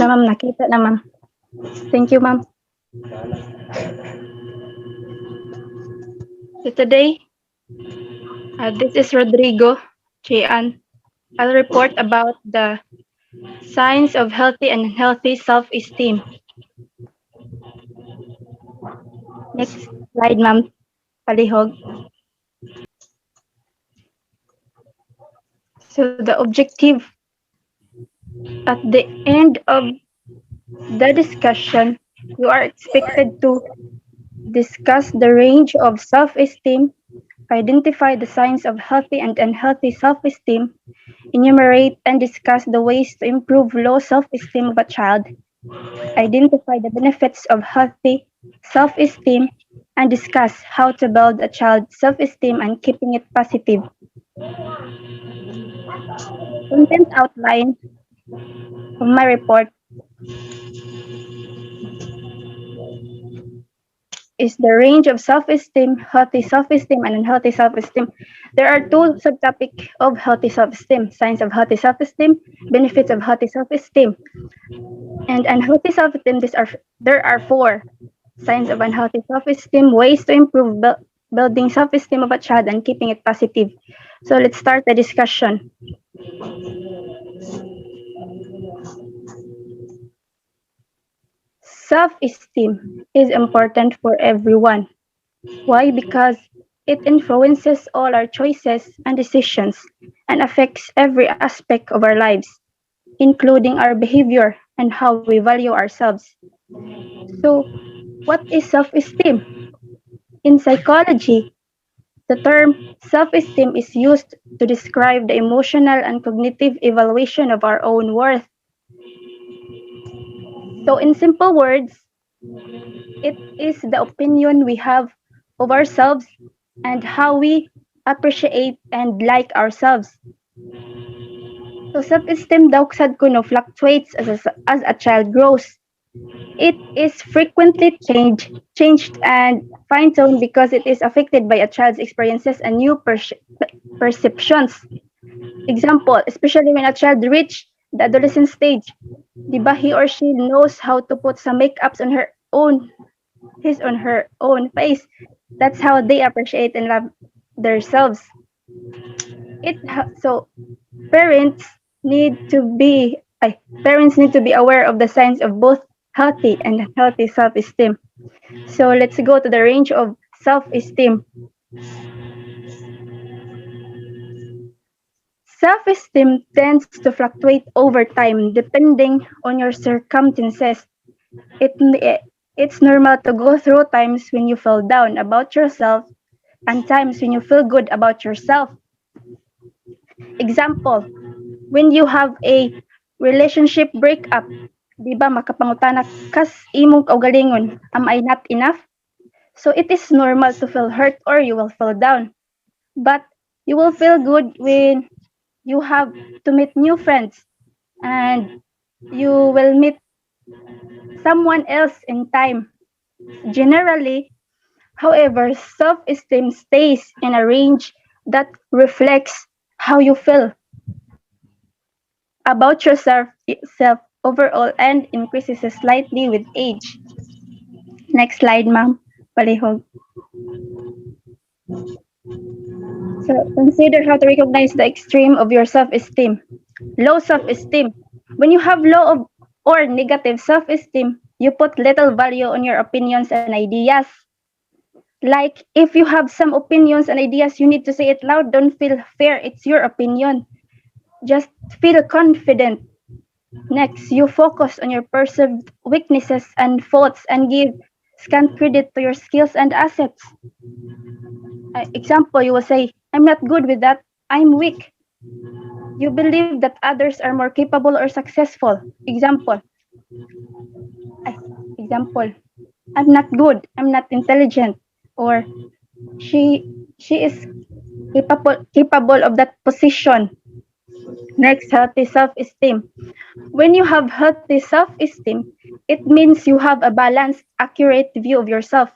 ma'am. Nakita na, ma'am. Thank you, ma'am. So today, this is Rodrigo Chian. I'll report about the signs of healthy and unhealthy self-esteem. Next slide, ma'am. Palihog. So the objective at the end of the discussion, you are expected to discuss the range of self-esteem, identify the signs of healthy and unhealthy self-esteem, enumerate and discuss the ways to improve low self-esteem of a child, identify the benefits of healthy self-esteem, and discuss how to build a child's self-esteem and keeping it positive. Content outline of my report is the range of self-esteem, healthy self-esteem, and unhealthy self-esteem. There are two subtopics of healthy self-esteem: signs of healthy self-esteem, benefits of healthy self-esteem. And unhealthy self-esteem, there are four: signs of unhealthy self-esteem, ways to improve building self-esteem of a child, and keeping it positive. So let's start the discussion. Self-esteem is important for everyone. Why? Because it influences all our choices and decisions and affects every aspect of our lives, including our behavior and how we value ourselves. So, what is self-esteem? In psychology, the term self-esteem is used to describe the emotional and cognitive evaluation of our own worth. So, in simple words, it is the opinion we have of ourselves and how we appreciate and like ourselves. So self-esteem daw sad ko no fluctuates as a child grows. It is frequently changed and fine-tuned because it is affected by a child's experiences and new perceptions. Example, especially when a child reach the adolescent stage, di ba he or she knows how to put some makeups on his on her own face. That's how they appreciate and love themselves. So parents need to be parents need to be aware of the signs of both healthy and unhealthy self-esteem. So let's go to the range of self-esteem. Self-esteem tends to fluctuate over time depending on your circumstances. It's normal to go through times when you feel down about yourself and times when you feel good about yourself. Example, when you have a relationship breakup, di ba makapangutana kas imong kaugalingon, am I not enough? So it is normal to feel hurt or you will feel down. But you will feel good when you have to meet new friends and you will meet someone else in time. Generally, however, self-esteem stays in a range that reflects how you feel about yourself overall and increases slightly with age. Next slide, ma'am. Palihog. So consider how to recognize the extreme of your self-esteem. Low self-esteem. When you have low or negative self-esteem, you put little value on your opinions and ideas. Like if you have some opinions and ideas, you need to say it loud. Don't feel fear. It's your opinion. Just feel confident. Next, you focus on your perceived weaknesses and faults and give scant credit to your skills and assets. Example, you will say, I'm not good with that. I'm weak. You believe that others are more capable or successful. Example, I'm not good. I'm not intelligent. Or she is capable of that position. Next, healthy self-esteem. When you have healthy self-esteem, it means you have a balanced, accurate view of yourself.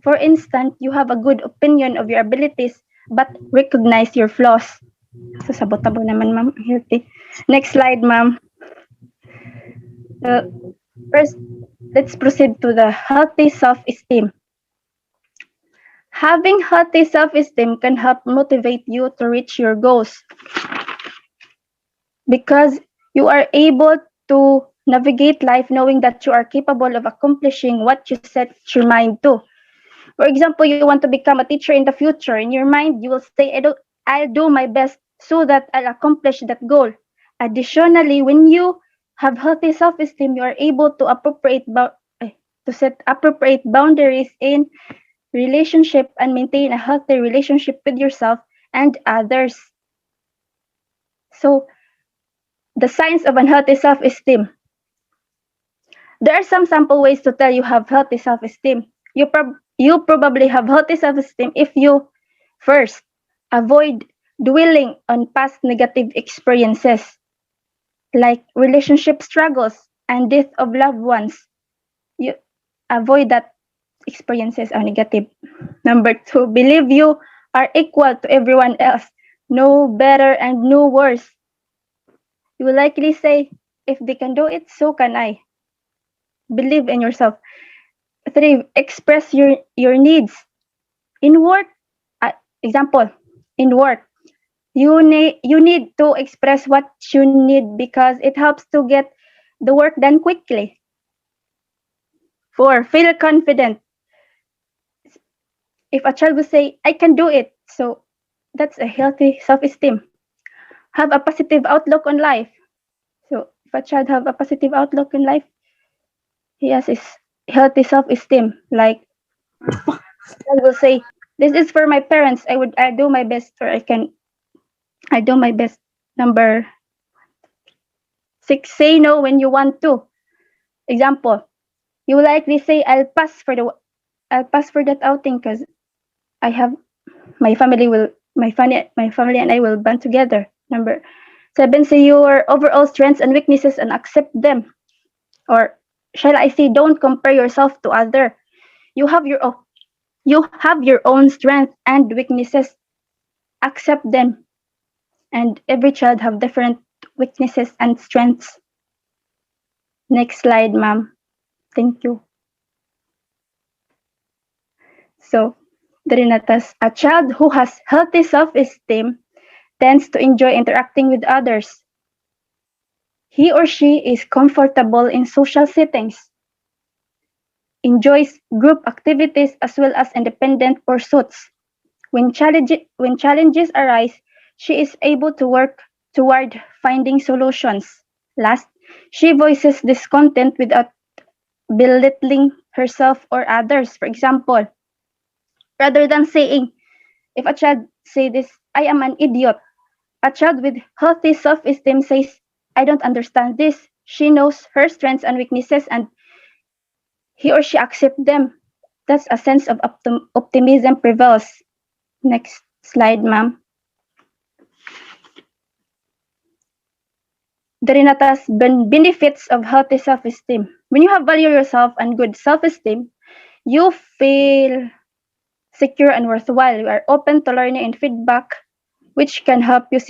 For instance, you have a good opinion of your abilities, but recognize your flaws. So, sabotabo naman, ma'am. Healthy. Next slide, ma'am. Uh, First, let's proceed to the healthy self-esteem. Having healthy self-esteem can help motivate you to reach your goals because you are able to navigate life knowing that you are capable of accomplishing what you set your mind to. For example, you want to become a teacher in the future. In your mind, you will say, I'll do my best so that I'll accomplish that goal. Additionally, when you have healthy self-esteem, you are able to to set appropriate boundaries in relationship and maintain a healthy relationship with yourself and others. So, the signs of unhealthy self-esteem. There are some sample ways to tell you have healthy self-esteem. You probably have healthy self-esteem if you first avoid dwelling on past negative experiences like relationship struggles and death of loved ones. You avoid that experiences are negative. Number two, believe you are equal to everyone else, no better and no worse. You will likely say, if they can do it, so can I. Believe in yourself. Three, express your needs. In work, example, in work, you need to express what you need because it helps to get the work done quickly. Four, feel confident. If a child will say, I can do it, so that's a healthy self-esteem. Have a positive outlook on life. So if a child have a positive outlook in life, he has his healthy self-esteem. Like child will say, this is for my parents. I do my best or I do my best. Number six, say no when you want to. Example, you will likely say, I'll pass for that outing because I have my family and I will band together. Number seven, say your overall strengths and weaknesses and accept them. Or shall I say, don't compare yourself to other. You have your own, you have your own strengths and weaknesses. Accept them. And every child have different weaknesses and strengths. Next slide, ma'am. Thank you. So, Drinatas, a child who has healthy self-esteem tends to enjoy interacting with others. He or she is comfortable in social settings, enjoys group activities as well as independent pursuits. When challenges arise, she is able to work toward finding solutions. Last, she voices discontent without belittling herself or others. For example, rather than saying, if a child say this, I am an idiot, a child with healthy self-esteem says, I don't understand this. She knows her strengths and weaknesses and he or she accepts them. That's a sense of optimism prevails. Next slide, ma'am. Drinata's benefits of healthy self-esteem. When you have value yourself and good self-esteem, you feel secure and worthwhile. You are open to learning and feedback, which can help you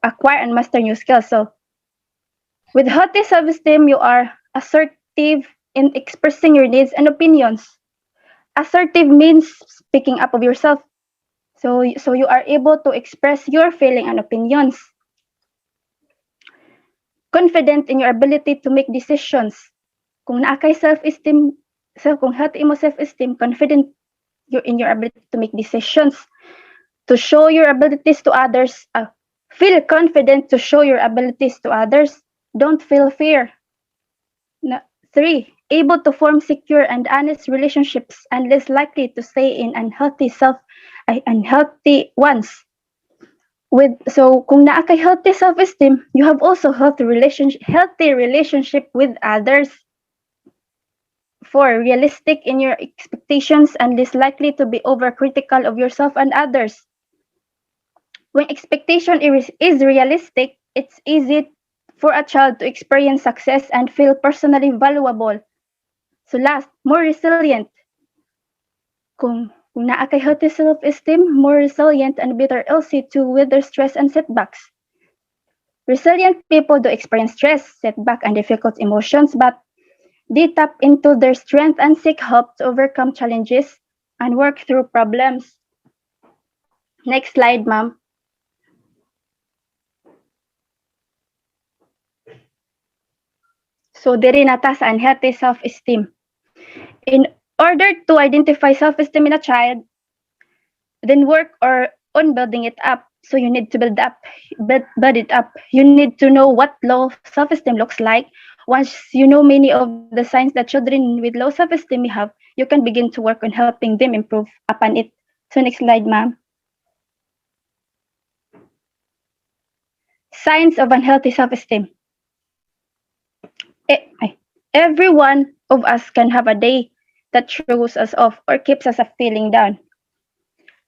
acquire and master new skills. So, with healthy self-esteem, you are assertive in expressing your needs and opinions. Assertive means speaking up of yourself. So you are able to express your feeling and opinions. Confident in your ability to make decisions. Kung naa kay self-esteem, kung healthy mo self-esteem, confident you're in your ability to make decisions, to show your abilities to others. Feel confident to show your abilities to others. Don't feel fear. 3. Able to form secure and honest relationships and less likely to stay in unhealthy ones. So kung naa kay healthy self-esteem, you have also healthy relationship with others. 4. Realistic in your expectations and less likely to be overcritical of yourself and others. When expectation is realistic, it's easy for a child to experience success and feel personally valuable. So last, more resilient. Kung naa kay healthy self-esteem, more resilient and better easy to weather stress and setbacks. Resilient people do experience stress, setback, and difficult emotions, but they tap into their strength and seek help to overcome challenges and work through problems. Next slide, ma'am. So, diri nata sa unhealthy self-esteem. In order to identify self-esteem in a child, then work or on building it up. So you need to build it up. You need to know what low self-esteem looks like. Once you know many of the signs that children with low self-esteem may have, you can begin to work on helping them improve upon it. So next slide, ma'am. Signs of unhealthy self-esteem. Every one of us can have a day that throws us off or keeps us feeling down.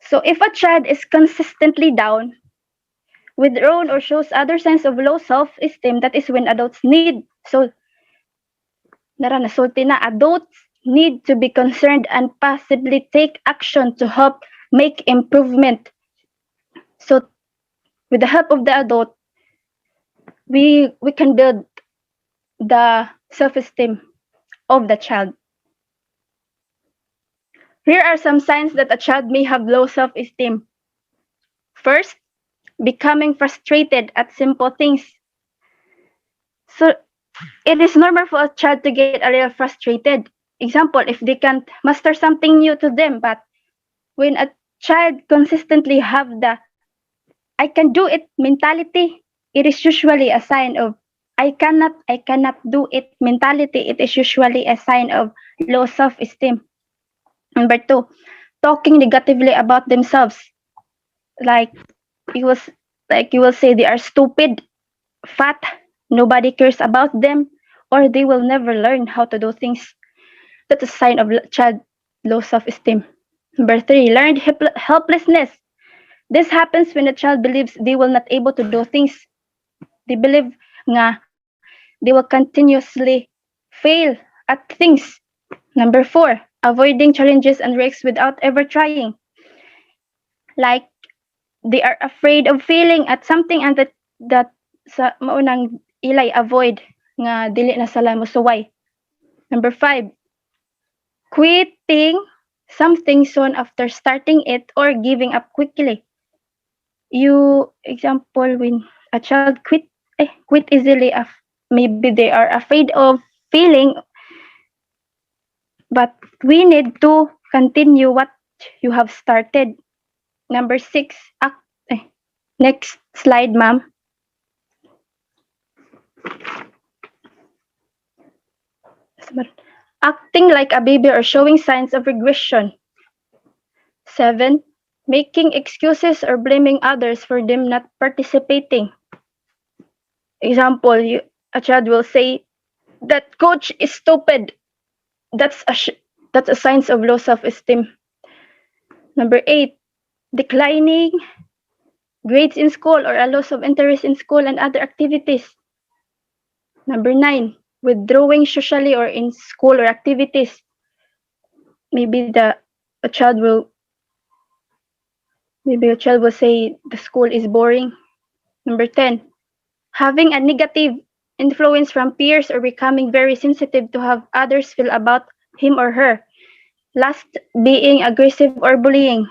So if a child is consistently down, withdrawn, or shows other signs of low self-esteem, that is when adults need. So, nasulti na, adults need to be concerned and possibly take action to help make improvement. So, with the help of the adult, we can build the self-esteem of the child. Here are some signs that a child may have low self-esteem. First, becoming frustrated at simple things. So, it is normal for a child to get a little frustrated. Example, if they can't master something new to them, but when a child consistently have the I can do it mentality, it is usually a sign of I cannot do it mentality. It is usually a sign of low self-esteem. Number two, talking negatively about themselves. Like you will say they are stupid, fat, nobody cares about them, or they will never learn how to do things. That's a sign of child low self-esteem. Number three, learned helplessness. This happens when a child believes they will not able to do things. They believe nga they will continuously fail at things. Number four, avoiding challenges and risks without ever trying. Like they are afraid of failing at something and that sa maunang ilay avoid nga dili na sala mosuway. Number five, quitting something soon after starting it or giving up quickly. Example, when a child quit easily, maybe they are afraid of failing, but we need to continue what you have started. Number six, next slide, ma'am. Acting like a baby or showing signs of regression. 7. Making excuses or blaming others for them not participating. Example, a child will say, that coach is stupid. That's a sign of low self-esteem. Number 8, declining grades in school or a loss of interest in school and other activities. Number 9, withdrawing socially or in school or activities. Maybe a child will say the school is boring. Number 10, having a negative influence from peers or becoming very sensitive to how others feel about him or her. Last, being aggressive or bullying.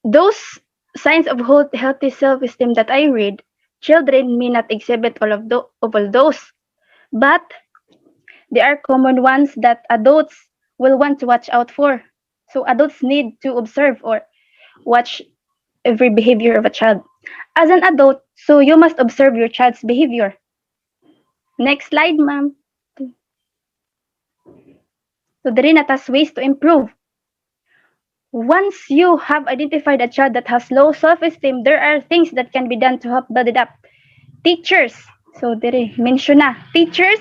Those signs of healthy self-esteem that I read, children may not exhibit all of those, but they are common ones that adults will want to watch out for. So adults need to observe or watch every behavior of a child. As an adult, so you must observe your child's behavior. Next slide, ma'am. So there are ways to improve. Once you have identified a child that has low self-esteem, there are things that can be done to help build it up. Teachers. So there mention na. Teachers,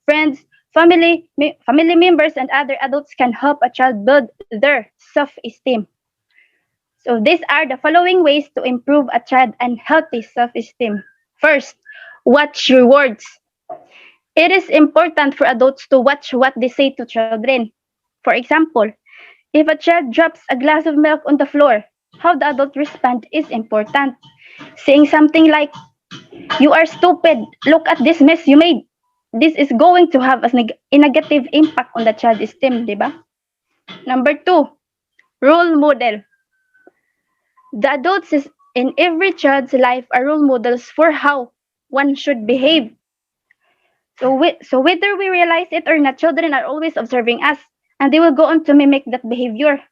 friends, family members, and other adults can help a child build their self-esteem. So these are the following ways to improve a child and healthy self-esteem. First, watch your words. It is important for adults to watch what they say to children. For example, if a child drops a glass of milk on the floor, how the adult respond is important. Saying something like, "You are stupid. Look at this mess you made." This is going to have a negative impact on the child esteem, di ba? Number 2, role model. The adults in every child's life are role models for how one should behave. So whether we realize it or not, children are always observing us, and they will go on to mimic that behavior.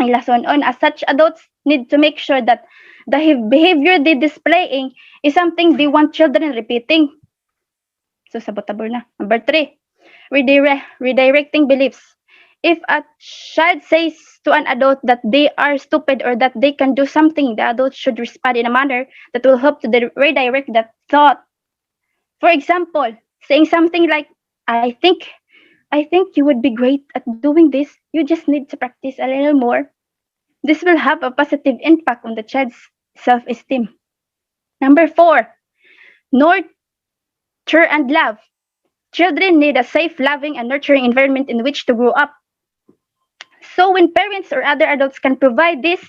Ang lesson on, as such, adults need to make sure that the behavior they displaying is something they want children repeating. So sabotable na. Number 3, redirecting beliefs. If a child says to an adult that they are stupid or that they can do something, the adult should respond in a manner that will help to redirect that thought. For example, saying something like, I think you would be great at doing this. You just need to practice a little more. This will have a positive impact on the child's self-esteem. Number 4, nurture and love. Children need a safe, loving, and nurturing environment in which to grow up. So when parents or other adults can provide this,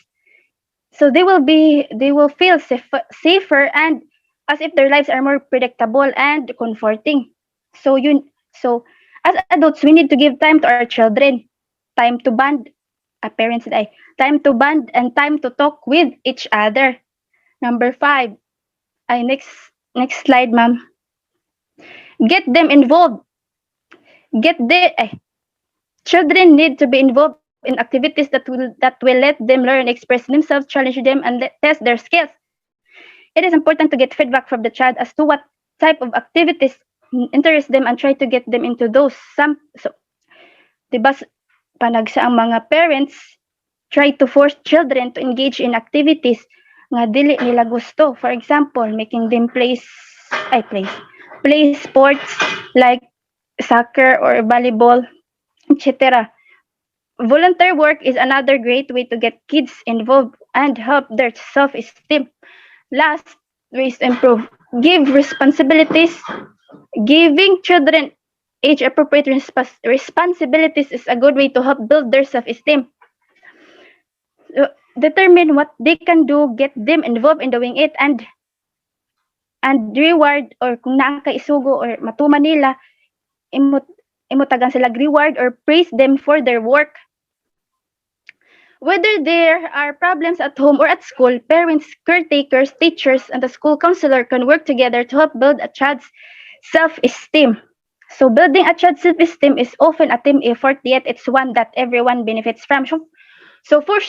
so they will feel safer and as if their lives are more predictable and comforting. So as adults, we need to give time to our children, time to bond, parents time to bond and time to talk with each other. Number 5, next slide, ma'am. Get them involved. Children need to be involved in activities that will let them learn, express themselves, challenge them, and test their skills. It is important to get feedback from the child as to what type of activities interest them and try to get them into those. Diba, panagsa ang mga parents try to force children to engage in activities nga dili nila gusto. For example, making them play sports like soccer or volleyball, etc. Volunteer work is another great way to get kids involved and help their self-esteem. Last, ways to improve. Give responsibilities. Giving children age-appropriate responsibilities is a good way to help build their self-esteem. Determine what they can do, get them involved in doing it, and reward, or kung naa kay isugo or matuman nila, imutagan sila reward or praise them for their work. Whether there are problems at home or at school, parents, caretakers, teachers, and the school counselor can work together to help build a child's self-esteem. So building a child's self-esteem is often a team effort, yet it's one that everyone benefits from. So for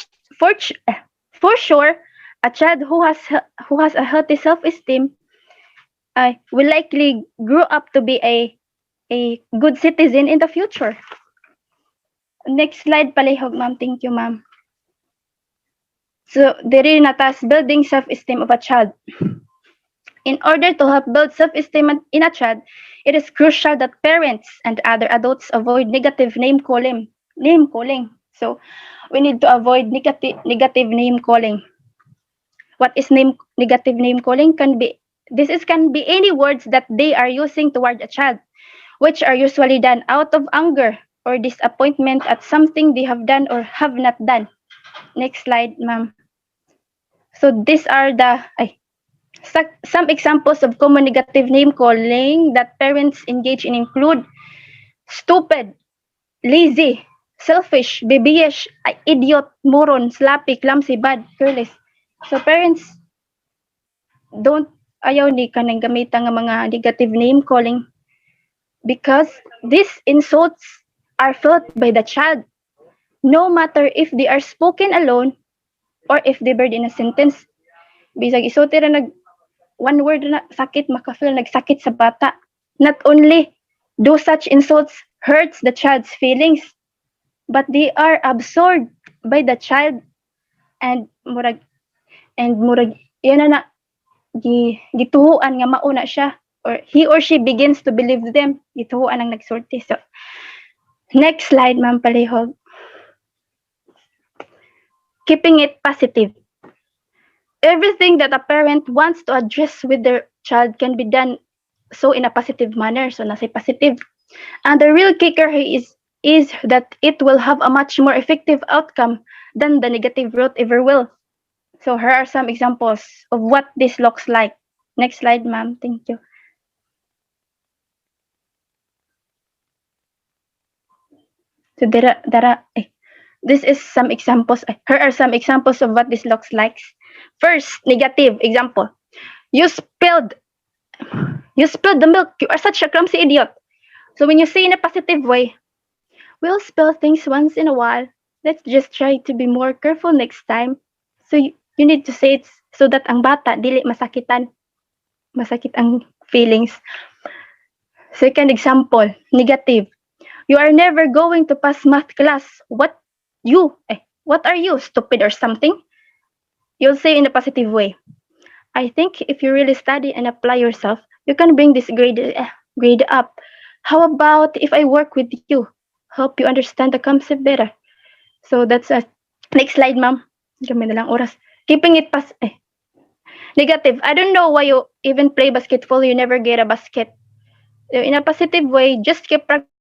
sure, a child who has a healthy self-esteem will likely grow up to be a good citizen in the future. Next slide, palihog, ma'am. Thank you, ma'am. So, diri na tas building self-esteem of a child. In order to help build self-esteem in a child, it is crucial that parents and other adults avoid negative name calling. So, we need to avoid negative name calling. What is negative name calling? Can be any words that they are using toward a child, which are usually done out of anger or disappointment at something they have done or have not done. Next slide, ma'am. So these are some examples of common negative name calling that parents engage in include stupid, lazy, selfish, babyish, idiot, moron, sloppy, clumsy, bad, careless. So parents ayaw ni kanang gamitan nga mga negative name calling because these insults are felt by the child, no matter if they are spoken alone or if they bird in a sentence. Bisag isulti ra one word na sakit, makafeel nagsakit sa bata. Not only do such insults hurts the child's feelings, but they are absorbed by the child and murag yan na gituhuan nga mauna siya, or he or she begins to believe them, gituhuan ang nagsulti. So next slide, ma'am, palihog. Keeping it positive. Everything that a parent wants to address with their child can be done so in a positive manner. So nasa positive. And the real kicker here is that it will have a much more effective outcome than the negative route ever will. So here are some examples of what this looks like. Next slide, ma'am. Thank you. So this is some examples. Here are some examples of what this looks like. First, negative example. You spilled the milk. You are such a clumsy idiot. So when you say in a positive way, we'll spill things once in a while. Let's just try to be more careful next time. So you need to say it so that ang bata dili masakit ang feelings. Second example, negative. You are never going to pass math class. What are you, stupid or something? You'll say in a positive way. I think if you really study and apply yourself, you can bring this grade up. How about if I work with you? Help you understand the concept better. So that's a next slide, ma'am. Kami na lang oras. Keeping it negative. I don't know why you even play basketball. You never get a basket. In a positive way, just keep practicing